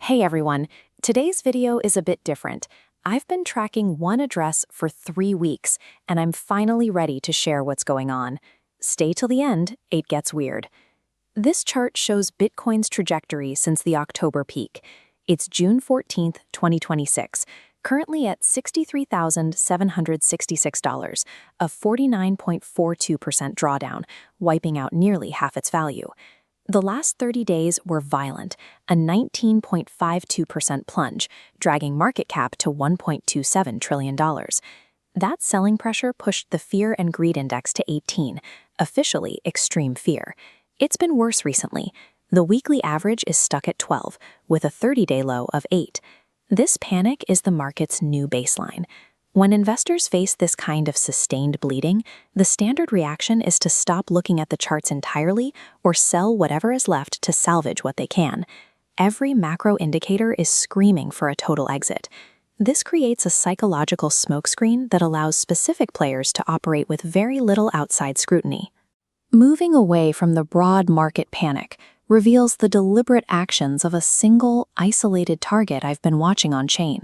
Hey everyone, today's video is a bit different. I've been tracking one address for 3 weeks, and I'm finally ready to share what's going on. Stay till the end, it gets weird. This chart shows Bitcoin's trajectory since the October peak. It's June 14th, 2026, currently at $63,766, a 49.42% drawdown, wiping out nearly half its value. The last 30 days were violent, a 19.52% plunge, dragging market cap to $1.27 trillion. That selling pressure pushed the Fear and Greed Index to 18, officially extreme fear. It's been worse recently. The weekly average is stuck at 12, with a 30-day low of 8. This panic is the market's new baseline. When investors face this kind of sustained bleeding, the standard reaction is to stop looking at the charts entirely or sell whatever is left to salvage what they can. Every macro indicator is screaming for a total exit. This creates a psychological smokescreen that allows specific players to operate with very little outside scrutiny. Moving away from the broad market panic reveals the deliberate actions of a single, isolated target I've been watching on chain.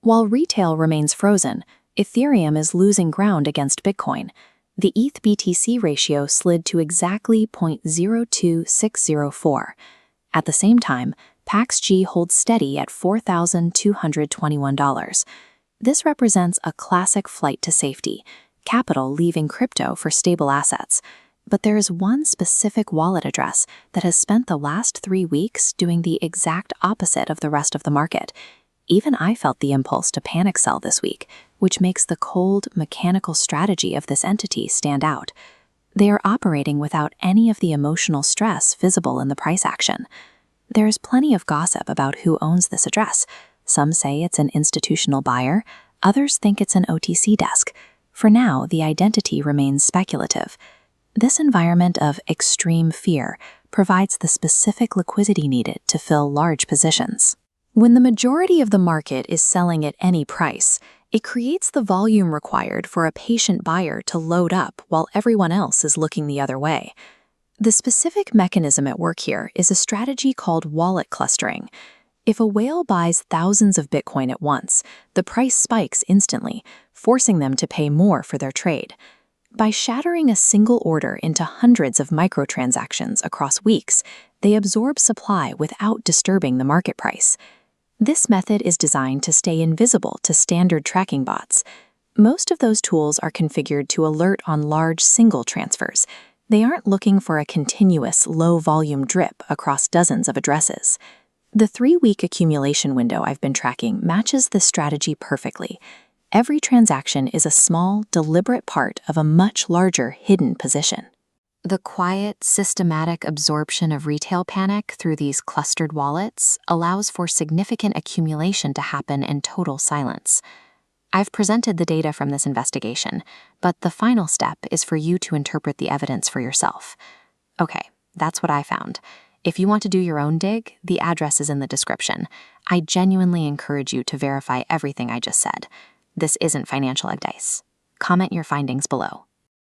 While retail remains frozen, Ethereum is losing ground against Bitcoin. The ETH-BTC ratio slid to exactly 0.02604. At the same time, PAXG holds steady at $4,221. This represents a classic flight to safety, capital leaving crypto for stable assets. But there is one specific wallet address that has spent the last 3 weeks doing the exact opposite of the rest of the market. Even I felt the impulse to panic sell this week, which makes the cold, mechanical strategy of this entity stand out. They are operating without any of the emotional stress visible in the price action. There is plenty of gossip about who owns this address. Some say it's an institutional buyer, others think it's an OTC desk. For now, the identity remains speculative. This environment of extreme fear provides the specific liquidity needed to fill large positions. When the majority of the market is selling at any price, it creates the volume required for a patient buyer to load up while everyone else is looking the other way. The specific mechanism at work here is a strategy called wallet clustering. If a whale buys thousands of Bitcoin at once, the price spikes instantly, forcing them to pay more for their trade. By shattering a single order into hundreds of microtransactions across weeks, they absorb supply without disturbing the market price. This method is designed to stay invisible to standard tracking bots. Most of those tools are configured to alert on large single transfers. They aren't looking for a continuous, low-volume drip across dozens of addresses. The 3-week accumulation window I've been tracking matches this strategy perfectly. Every transaction is a small, deliberate part of a much larger hidden position. The quiet, systematic absorption of retail panic through these clustered wallets allows for significant accumulation to happen in total silence. I've presented the data from this investigation, but the final step is for you to interpret the evidence for yourself. Okay, that's what I found. If you want to do your own dig, the address is in the description. I genuinely encourage you to verify everything I just said. This isn't financial advice. Comment your findings below.